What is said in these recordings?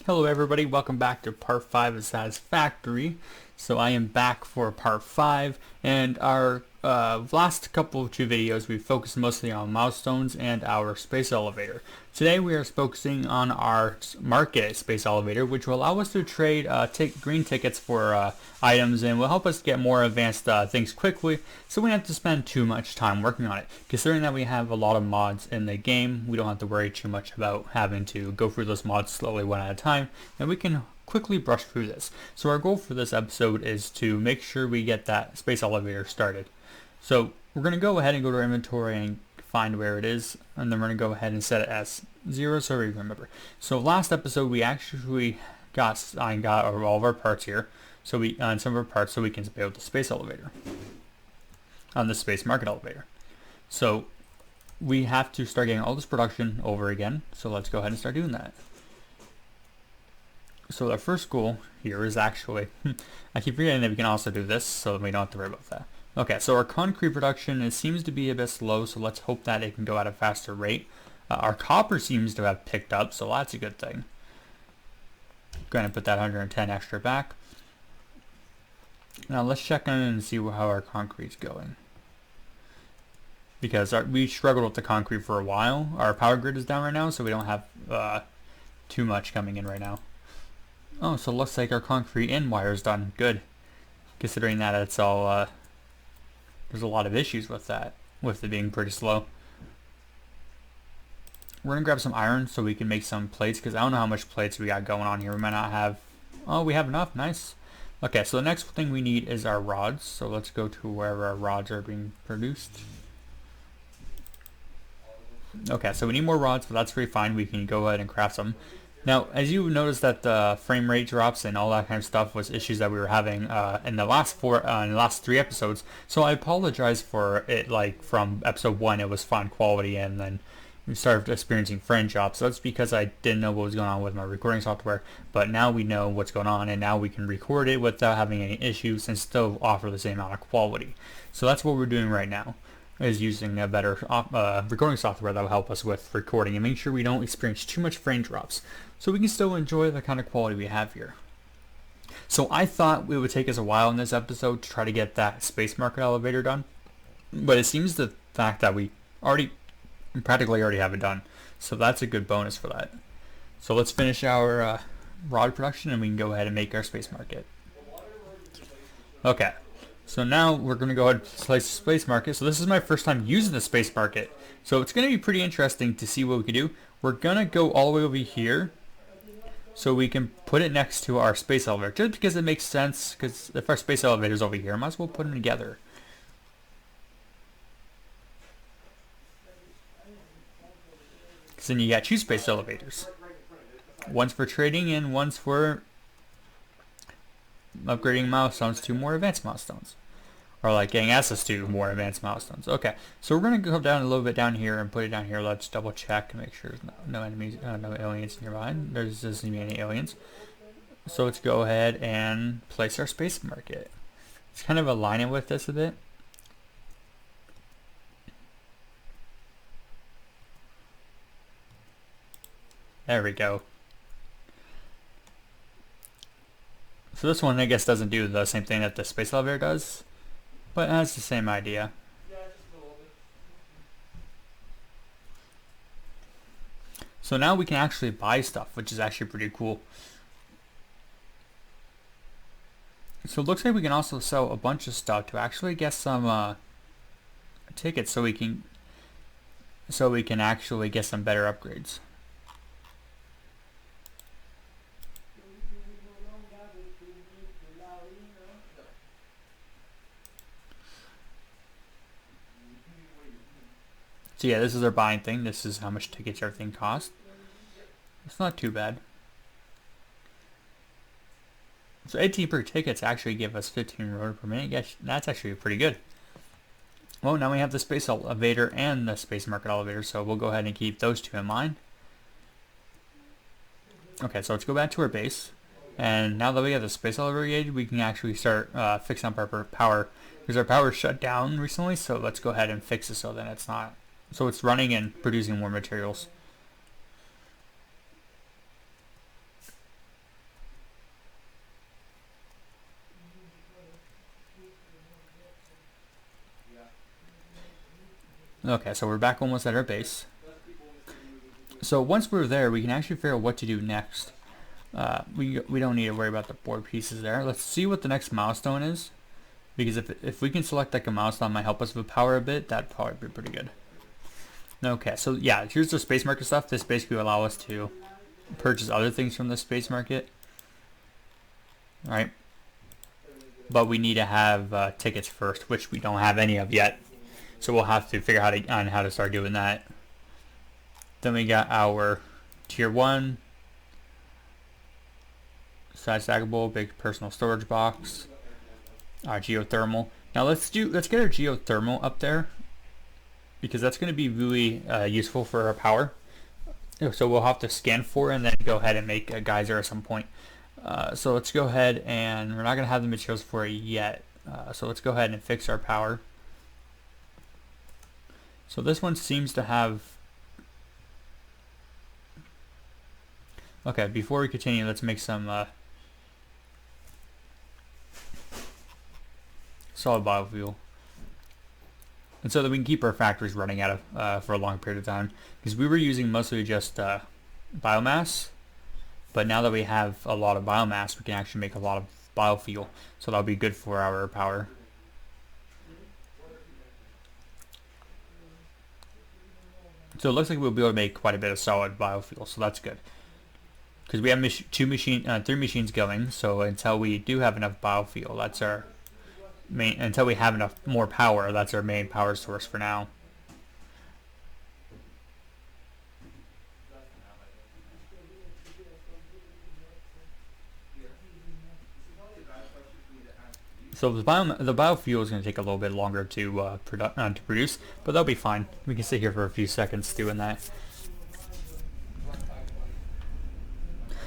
Hello everybody, welcome back to part 5 of Satisfactory. So I am back for part 5, and our last couple of 2 videos we focused mostly on milestones and our space elevator. Today we are focusing on our market space elevator, which will allow us to trade green tickets for items and will help us get more advanced things quickly, so we don't have to spend too much time working on it. Considering that we have a lot of mods in the game, we don't have to worry too much about having to go through those mods slowly one at a time, and we can quickly brush through this. So our goal for this episode is to make sure we get that space elevator started. So we're going to go ahead and go to our inventory and find where it is, and then we're going to go ahead and set it as 0 so we remember. So last episode we actually got all of our parts here, so we on some of our parts, so we can build the space elevator on the space market elevator. So we have to start getting all this production over again, so let's go ahead and start doing that. So our first goal here is actually, I keep forgetting that we can also do this, so we don't have to worry about that. Okay, so our concrete production seems to be a bit slow, so let's hope that it can go at a faster rate. Our copper seems to have picked up, so that's a good thing. Going to put that 110 extra back. Now let's check in and see how our concrete's going. Because we struggled with the concrete for a while. Our power grid is down right now, so we don't have too much coming in right now. Oh, so it looks like our concrete and wire is done. Good. Considering that it's all, there's a lot of issues with that, with it being pretty slow. We're going to grab some iron so we can make some plates, because I don't know how much plates we got going on here. We might not have, oh, we have enough. Nice. Okay, so the next thing we need is our rods. So let's go to wherever our rods are being produced. Okay, so we need more rods, but that's pretty fine. We can go ahead and craft some. Now, as you notice that the frame rate drops and all that kind of stuff was issues that we were having in the last 3 episodes. So I apologize for it. Like from episode 1, it was fine quality, and then we started experiencing frame drops. So that's because I didn't know what was going on with my recording software. But now we know what's going on, and now we can record it without having any issues and still offer the same amount of quality. So that's what we're doing right now, is using a better recording software that will help us with recording and make sure we don't experience too much frame drops, so we can still enjoy the kind of quality we have here. So I thought it would take us a while in this episode to try to get that space market elevator done, but it seems the fact that we practically already have it done, so that's a good bonus for that. So let's finish our rod production and we can go ahead and make our space market. Okay. So now we're going to go ahead and place the space market. So this is my first time using the space market. So it's going to be pretty interesting to see what we can do. We're going to go all the way over here so we can put it next to our space elevator. Just because it makes sense, because if our space elevator is over here, I might as well put them together. Because then you got 2 space elevators. One's for trading and one's for upgrading milestones to more advanced milestones, or like getting access to more advanced milestones. Okay, so we're going to go down a little bit down here and put it down here. Let's double check and make sure there's no enemies, no aliens nearby. There doesn't be any aliens. So let's go ahead and place our space market. Let's kind of align it with this a bit. There we go. So this one, I guess, doesn't do the same thing that the space elevator does, but it has the same idea. So now we can actually buy stuff, which is actually pretty cool. So it looks like we can also sell a bunch of stuff to actually get some tickets, so we can actually get some better upgrades. So yeah, this is our buying thing. This is how much tickets everything cost. It's not too bad. So 18 per tickets actually give us 15 rotor per minute. Yes, that's actually pretty good. Well, now we have the space elevator and the space market elevator, so we'll go ahead and keep those 2 in mind. Okay, so let's go back to our base. And now that we have the space elevator, we can actually start fixing up our power, because our power shut down recently. So let's go ahead and fix it so that it's not, so it's running and producing more materials. Okay, so we're back almost at our base. So once we're there, we can actually figure out what to do next. We don't need to worry about the board pieces there. Let's see what the next milestone is, because if we can select like a milestone that might help us with power a bit, that'd probably be pretty good. Okay, so yeah, here's the space market stuff. This basically will allow us to purchase other things from the space market. All right, but we need to have tickets first, which we don't have any of yet. So we'll have to figure out how to start doing that. Then we got our tier 1 side stackable big personal storage box, our geothermal. Now let's get our geothermal up there, because that's going to be really useful for our power. So we'll have to scan for it and then go ahead and make a geyser at some point. So let's go ahead, and we're not going to have the materials for it yet. So let's go ahead and fix our power. So this one seems to have... Okay, before we continue, let's make some solid biofuel. And so that we can keep our factories running out of for a long period of time. Because we were using mostly just biomass, but now that we have a lot of biomass, we can actually make a lot of biofuel. So that'll be good for our power. So it looks like we'll be able to make quite a bit of solid biofuel, so that's good. Because we have three machines going, so until we do have enough biofuel, that's our main. Until we have enough more power, that's our main power source for now. So the biofuel is going to take a little bit longer to produce, but that'll be fine. We can sit here for a few seconds doing that.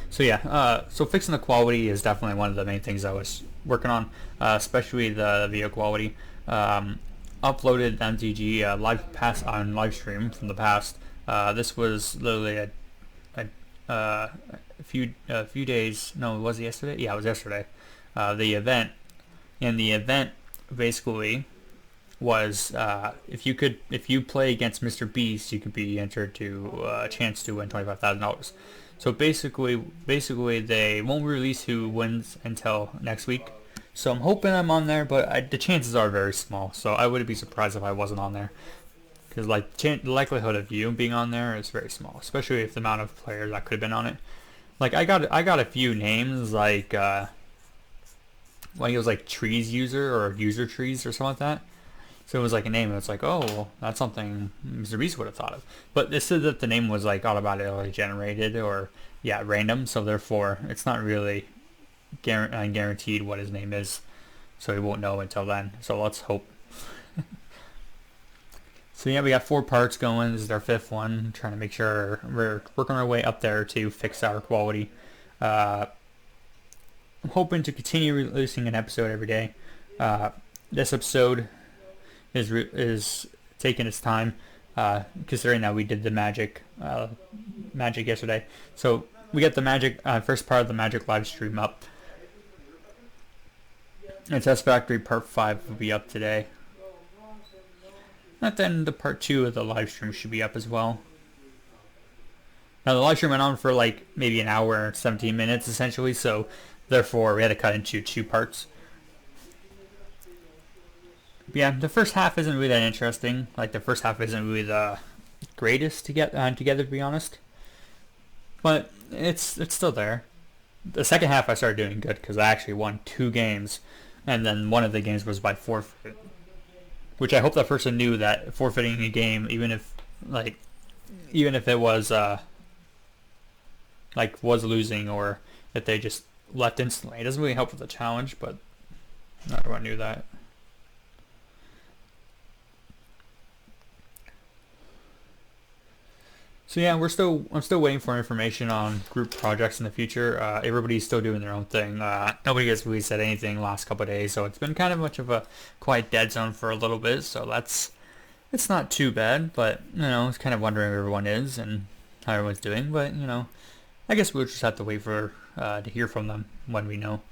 So yeah, so fixing the quality is definitely one of the main things I was working on, especially the video quality. Uploaded MTG live stream from the past. This was literally a few days. No, was it yesterday? Yeah, it was yesterday. The event. And the event basically was if you play against Mr. Beast, you could be entered to a chance to win $25,000. So basically they won't release who wins until next week. So I'm hoping I'm on there, but the chances are very small. So I wouldn't be surprised if I wasn't on there, because like the likelihood of you being on there is very small, especially if the amount of players that could have been on it. Like I got a few names like. Like it was like trees user or user trees or something like that. So it was like a name. It's like, oh, well, that's something Mr. Beast would have thought of. But it said that the name was like automatically generated or random. So therefore, it's not really guaranteed what his name is. So we won't know until then. So let's hope. So yeah, we got 4 parts going. This is our 5th one. I'm trying to make sure we're working our way up there to fix our quality. I'm hoping to continue releasing an episode every day. This episode is taking its time, considering that we did the magic yesterday. So we got the magic first part of the magic live stream up. And Satisfactory part 5 will be up today. And then the part 2 of the live stream should be up as well. Now the live stream went on for like maybe an hour and 17 minutes essentially, so therefore we had to cut into 2 parts. But yeah, the first half isn't really that interesting. Like the first half isn't really the greatest to get together, to be honest. But it's still there. The second half I started doing good because I actually won 2 games, and then one of the games was by forfeit. Which I hope that person knew that forfeiting a game, even if it was was losing, or if they just left instantly. It doesn't really help with the challenge, but not everyone knew that. So yeah, I'm still waiting for information on group projects in the future. Everybody's still doing their own thing. Nobody has really said anything the last couple of days, so it's been kind of much of a quiet dead zone for a little bit. So it's not too bad, but it's kind of wondering where everyone is and how everyone's doing. But I guess we'll just have to wait for to hear from them when we know.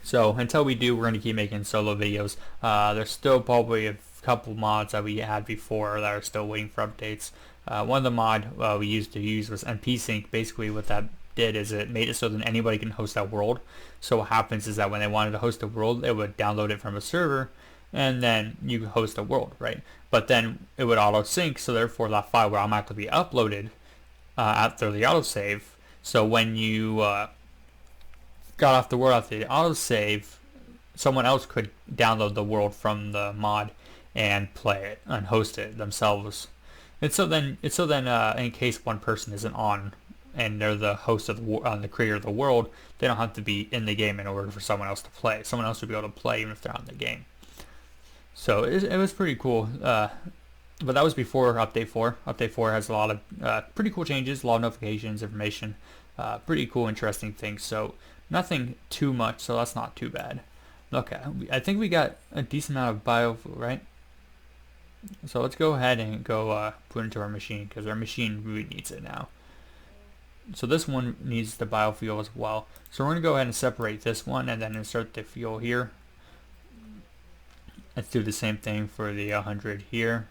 So until we do, we're going to keep making solo videos. There's still probably a couple mods that we had before that are still waiting for updates. One of the mod we used to use was NP-Sync. Basically what that did is it made it so that anybody can host that world. So what happens is that when they wanted to host a world, it would download it from a server, and then you could host a world, right? But then it would auto sync, so therefore that file would automatically be uploaded after the autosave. So when you got off the world after the autosave, someone else could download the world from the mod and play it and host it themselves. And so then in case one person isn't on and they're the host of the creator of the world, they don't have to be in the game in order for someone else to play. Someone else would be able to play even if they're on the game. So it was pretty cool. But that was before Update 4. Update 4 has a lot of pretty cool changes, a lot of notifications, information, pretty cool, interesting things. So nothing too much, so that's not too bad. Okay, I think we got a decent amount of biofuel, right? So let's go ahead and go put it into our machine, because our machine really needs it now. So this one needs the biofuel as well. So we're going to go ahead and separate this one and then insert the fuel here. Let's do the same thing for the 100 here.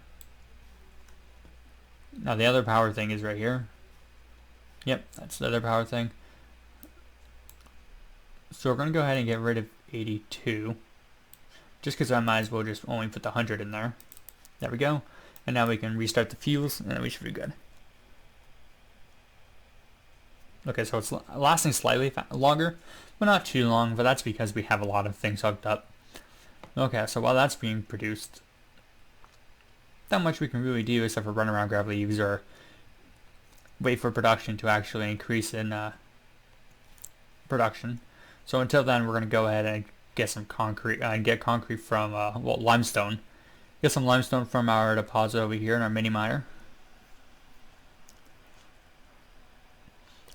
Now the other power thing is right here. Yep, that's the other power thing. So we're going to go ahead and get rid of 82. Just because I might as well just only put the 100 in there. There we go. And now we can restart the fuels and then we should be good. Okay, so it's lasting slightly longer, but not too long, but that's because we have a lot of things hooked up. Okay, so while that's being produced, not much we can really do except for run around, grab leaves, or wait for production to actually increase in production. So until then, we're going to go ahead and get some concrete, get concrete from, limestone. Get some limestone from our deposit over here in our mini miner.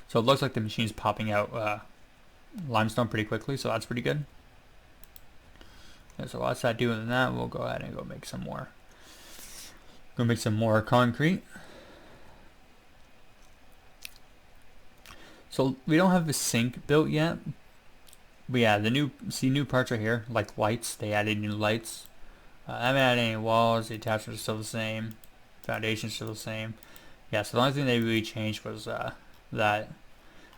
So it looks like the machine's popping out limestone pretty quickly, so that's pretty good. And so while it's not doing that, we'll go ahead and go make some more. Go make some more concrete. So we don't have the sink built yet. But yeah, the new parts right here, like lights. They added new lights. I haven't added any walls. The attachments are still the same. Foundation's still the same. Yeah, so the only thing they really changed was that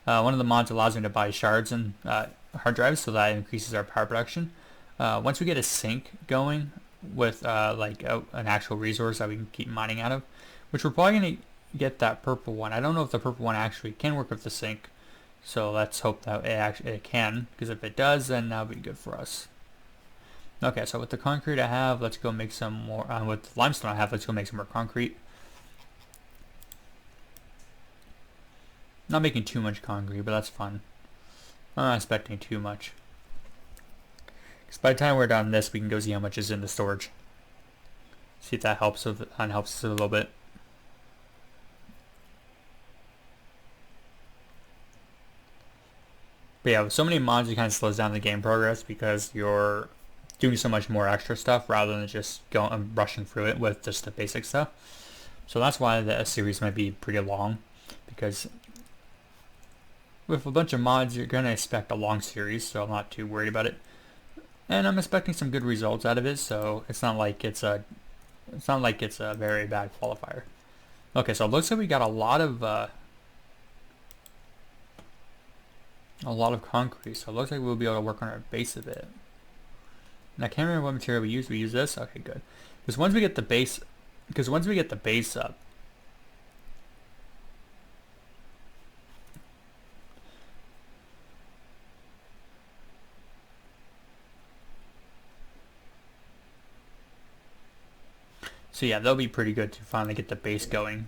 one of the mods allows me to buy shards and hard drives, so that increases our power production. Once we get a sink going with an actual resource that we can keep mining out of, which we're probably going to get that purple one. I don't know if the purple one actually can work with the sink, so let's hope that it can, because if it does, then that'll be good for us. Okay, so with the concrete I have, let's go make some more. With the limestone I have, let's go make some more concrete. Not making too much concrete, but that's fun. I'm not expecting too much. Because by the time we're done this, we can go see how much is in the storage. See if that helps us a little bit. But yeah, with so many mods, it kind of slows down the game progress because you're doing so much more extra stuff rather than just rushing through it with just the basic stuff. So that's why the series might be pretty long, because with a bunch of mods, you're going to expect a long series, so I'm not too worried about it. And I'm expecting some good results out of it, so it's not like it's a very bad qualifier. Okay, so it looks like we got a lot of concrete, so it looks like we'll be able to work on our base a bit. And I can't remember what material we use. We use this? Okay, good. Because once we get the base up, so yeah, that'll be pretty good to finally get the base going.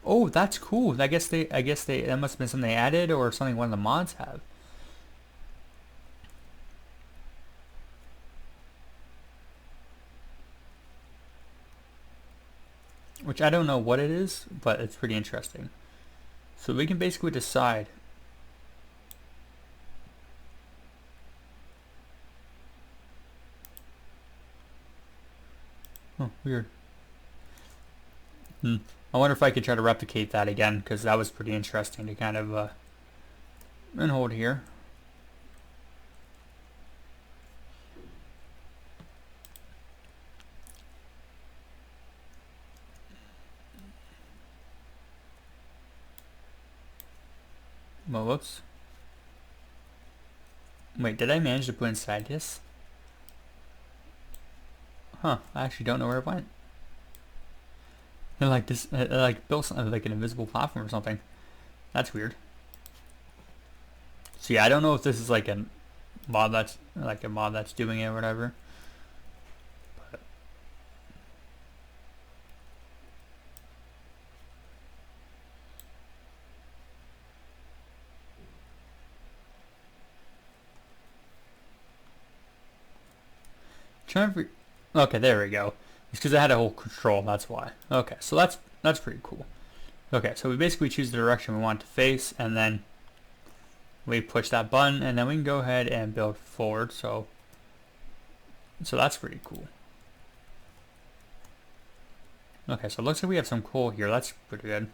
Oh, that's cool. I guess that must have been something they added or something one of the mods have. Which I don't know what it is, but it's pretty interesting. So we can basically decide. Oh, weird. I wonder if I could try to replicate that again, because that was pretty interesting to kind of and hold here. Well, whoops. Wait, did I manage to put inside this? Huh, I actually don't know where it went. Like this, like built something like an invisible platform or something. That's weird. So yeah, I don't know if this is like a mod that's doing it or whatever. But okay, there we go. It's because I had a whole control, that's why. Okay, so that's pretty cool. Okay, so we basically choose the direction we want to face, and then we push that button, and then we can go ahead and build forward. So that's pretty cool. Okay, so it looks like we have some coal here. That's pretty good.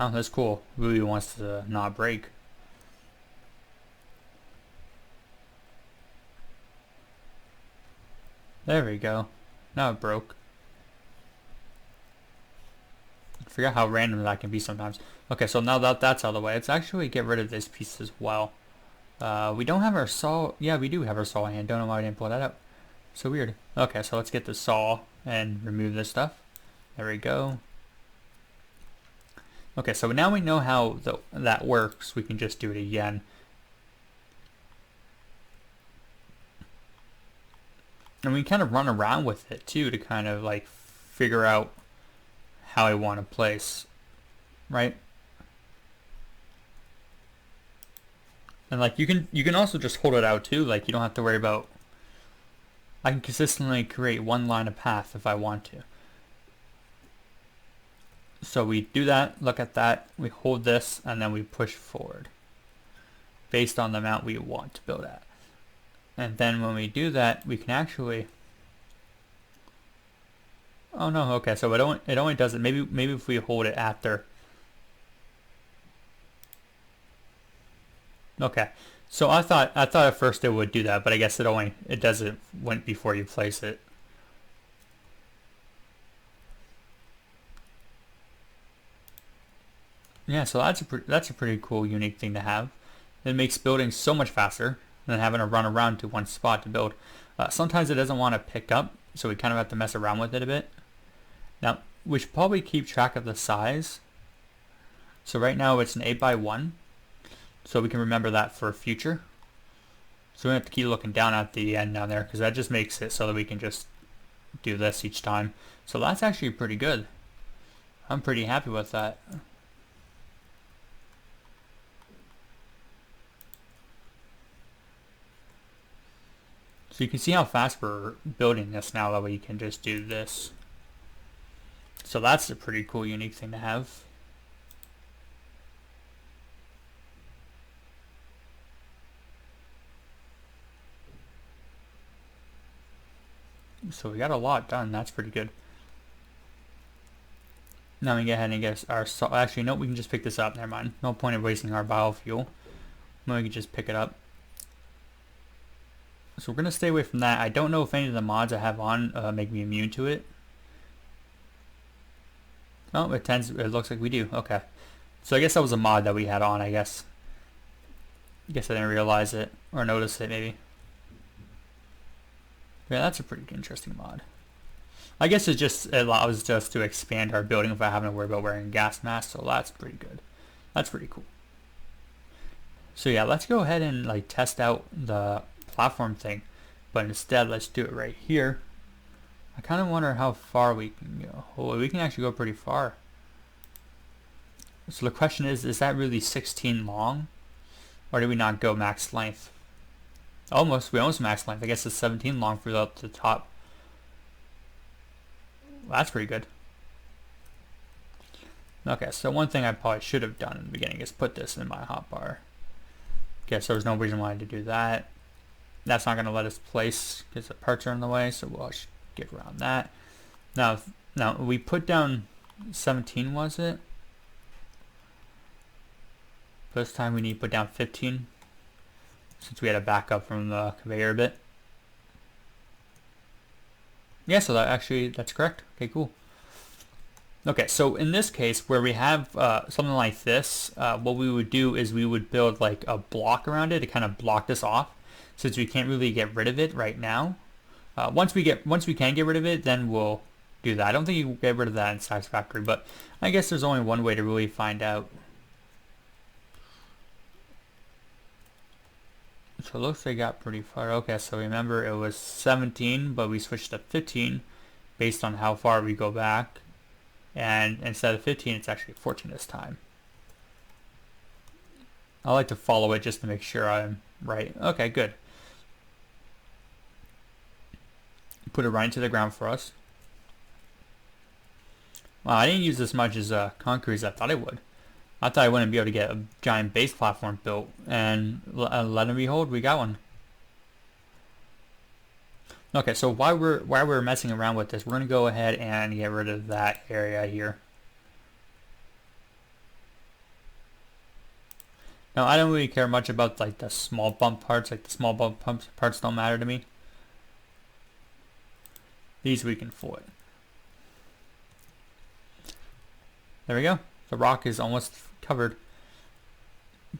Oh, that's cool. Really wants to not break. There we go. Now it broke. I forget how random that can be sometimes. Okay, so now that that's out of the way, let's actually get rid of this piece as well. We don't have our saw. Yeah, we do have our saw hand. Don't know why I didn't pull that out. So weird. Okay, so let's get the saw and remove this stuff. There we go. Okay, so now we know how that works. We can just do it again. And we kind of run around with it too to kind of like figure out how I want to place, right? And like you can also just hold it out too. Like you don't have to worry about. I can consistently create one line of path if I want to. So we do that, look at that, we hold this, and then we push forward based on the amount we want to build at. And then when we do that, we can actually... Oh no, okay, so it only does it. Maybe if we hold it after. Okay, so I thought at first it would do that, but I guess it does it before you place it. Yeah, so that's a pretty cool, unique thing to have. It makes building so much faster than having to run around to one spot to build. Sometimes it doesn't want to pick up, so we kind of have to mess around with it a bit. Now, we should probably keep track of the size. So right now it's an 8x1, so we can remember that for future. So we have to keep looking down at the end down there, because that just makes it so that we can just do this each time. So that's actually pretty good. I'm pretty happy with that. So you can see how fast we're building this now that we can just do this. So that's a pretty cool, unique thing to have. So we got a lot done. That's pretty good. Now we can go ahead and get our salt. Actually, no, we can just pick this up. Never mind. No point of wasting our biofuel. No, we can just pick it up. So we're going to stay away from that. I don't know if any of the mods I have on make me immune to it. Oh, it looks like we do. Okay. So I guess that was a mod that we had on, I guess. I guess I didn't realize it or notice it maybe. Yeah, that's a pretty interesting mod. I guess it allows us to expand our building without having to worry about wearing a gas mask, so that's pretty good. That's pretty cool. So yeah, let's go ahead and like test out the platform thing, but instead let's do it right here. I kind of wonder how far we can go. Oh, we can actually go pretty far. So the question is that really 16 long, or did we not go max length? We almost max length. I guess it's 17 long for up to the top. Well, that's pretty good. Okay, so one thing I probably should have done in the beginning is put this in my hotbar. Guess there was no reason why I had to do that. That's not going to let us place because the parts are in the way, so we'll just get around that. Now we put down 17, was it? This time we need to put down 15 since we had a backup from the conveyor a bit. Yeah, so that's correct. Okay, cool. Okay, so in this case where we have something like this, what we would do is we would build like a block around it to kind of block this off, since we can't really get rid of it right now. Once we can get rid of it, then we'll do that. I don't think you can get rid of that in Satisfactory, but I guess there's only one way to really find out. So it looks like it got pretty far. Okay, so remember it was 17, but we switched to 15 based on how far we go back. And instead of 15, it's actually 14 this time. I like to follow it just to make sure I'm right. Okay, good. Put it right into the ground for us. Wow, I didn't use as much as concrete as I thought I would. I thought I wouldn't be able to get a giant base platform built, and let and behold, we got one. Okay, so while we're messing around with this, we're gonna go ahead and get rid of that area here. Now I don't really care much about like the small bump parts. Like the small bump parts don't matter to me. These we can avoid. There we go. The rock is almost covered.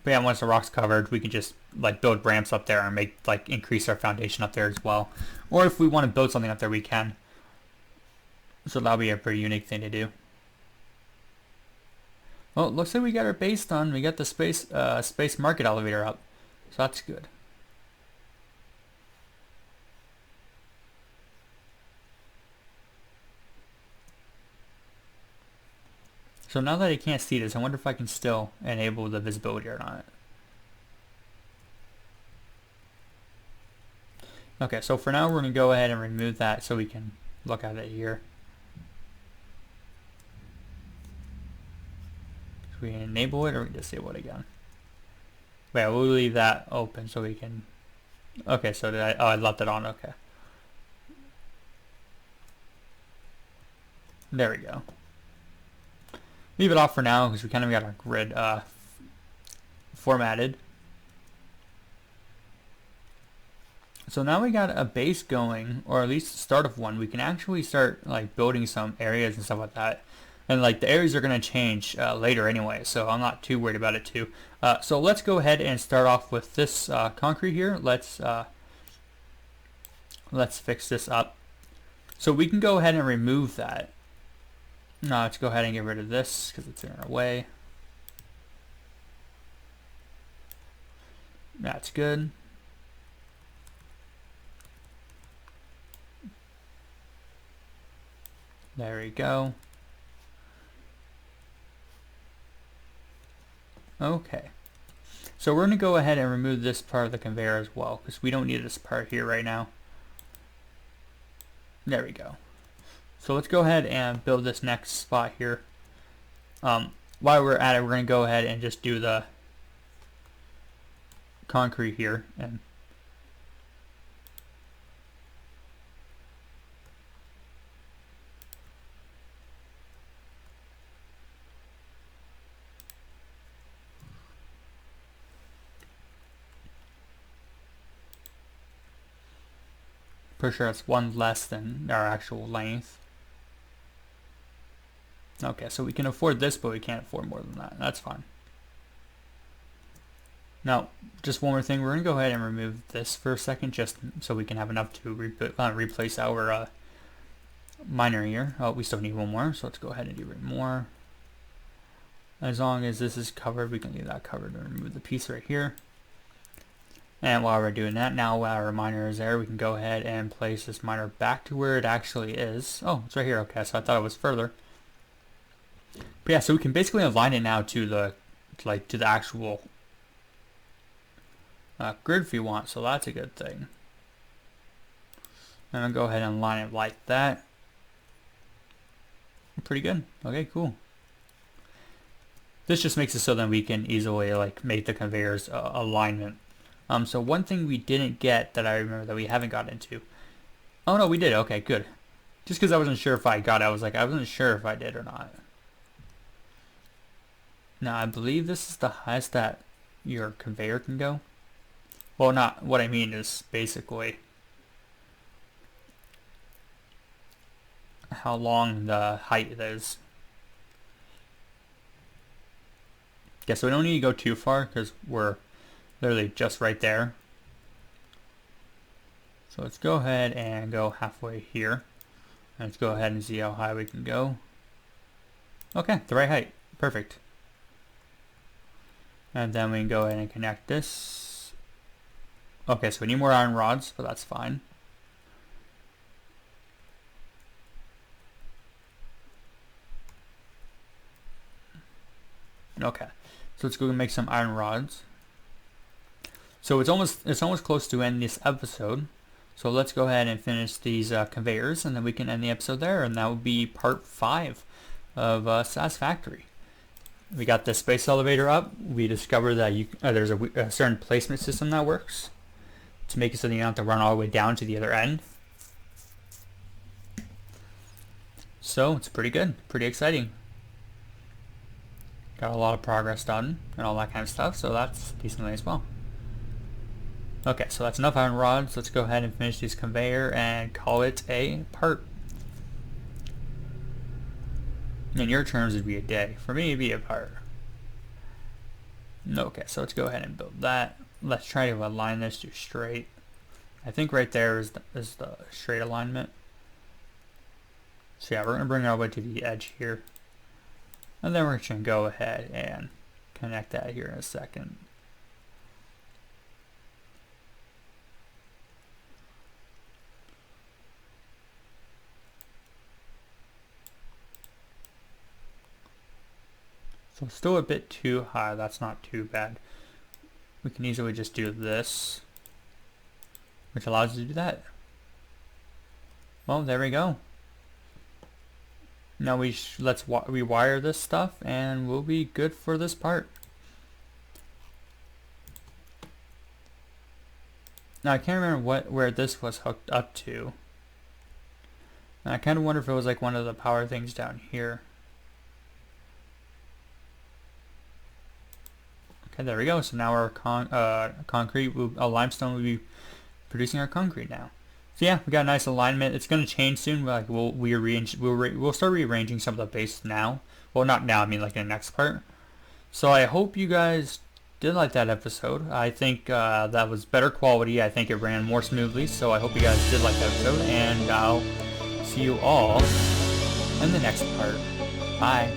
But yeah, once the rock's covered, we can just like build ramps up there and make like increase our foundation up there as well. Or if we want to build something up there, we can. So that'll be a pretty unique thing to do. Well, it looks like we got our base done. We got the space market elevator up, so that's good. So now that I can't see this, I wonder if I can still enable the visibility or not. Okay, so for now we're going to go ahead and remove that so we can look at it here. So we can enable it or we can disable it again. Wait, we'll leave that open so we can... Okay, so I left it on, okay. There we go. Leave it off for now because we kind of got our grid formatted. So now we got a base going, or at least the start of one. We can actually start like building some areas and stuff like that. And like the areas are going to change later anyway, so I'm not too worried about it too. So let's go ahead and start off with this concrete here. Let's fix this up. So we can go ahead and remove that. Now let's go ahead and get rid of this because it's in our way. That's good. There we go. Okay. So we're going to go ahead and remove this part of the conveyor as well because we don't need this part here right now. There we go. So let's go ahead and build this next spot here. While we're at it, we're going to go ahead and just do the concrete here. And pretty sure it's one less than our actual length. Okay, so we can afford this, but we can't afford more than that. That's fine. Now, just one more thing. We're going to go ahead and remove this for a second, just so we can have enough to replace our miner here. Oh, we still need one more, so let's go ahead and do more. As long as this is covered, we can leave that covered and remove the piece right here. And while we're doing that, now while our miner is there, we can go ahead and place this miner back to where it actually is. Oh, it's right here. Okay, so I thought it was further. But yeah, so we can basically align it now to the actual grid if you want. So that's a good thing. And I'll go ahead and line it like that. Pretty good. Okay, cool. This just makes it so that we can easily like make the conveyors alignment. So one thing we didn't get that I remember that we haven't got into. Oh no, we did. Okay, good. Just because I wasn't sure if I got it, I wasn't sure if I did or not. Now I believe this is the highest that your conveyor can go. Well, not what I mean is basically how long the height is. Yeah, so we don't need to go too far because we're literally just right there. So let's go ahead and go halfway here. And let's go ahead and see how high we can go. Okay, the right height. Perfect. And then we can go ahead and connect this. Okay, so we need more iron rods, but that's fine. Okay, so let's go and make some iron rods. So it's almost close to end this episode. So let's go ahead and finish these conveyors, and then we can end the episode there, and that will be part 5 of Satisfactory. We got the space elevator up. We discovered that there's a certain placement system that works to make it so that you don't have to run all the way down to the other end. So it's pretty good, pretty exciting. Got a lot of progress done and all that kind of stuff, so that's decently as well. Okay, so that's enough iron rods. Let's go ahead and finish this conveyor and call it a part. In your terms, it'd be a day. For me, it'd be a part. Okay, so let's go ahead and build that. Let's try to align this to straight. I think right there is the straight alignment. So yeah, we're going to bring it all the way to the edge here. And then we're just going to go ahead and connect that here in a second. So it's still a bit too high. That's not too bad. We can easily just do this, which allows us to do that. Well, there we go. Now let's rewire this stuff, and we'll be good for this part. Now I can't remember where this was hooked up to. And I kind of wonder if it was like one of the power things down here. Okay, there we go. So now our limestone will be producing our concrete now. So yeah, we got a nice alignment. It's going to change soon. Like we'll start rearranging some of the base now. Well, not now. I mean like in the next part. So I hope you guys did like that episode. I think that was better quality. I think it ran more smoothly. So I hope you guys did like that episode, and I'll see you all in the next part. Bye.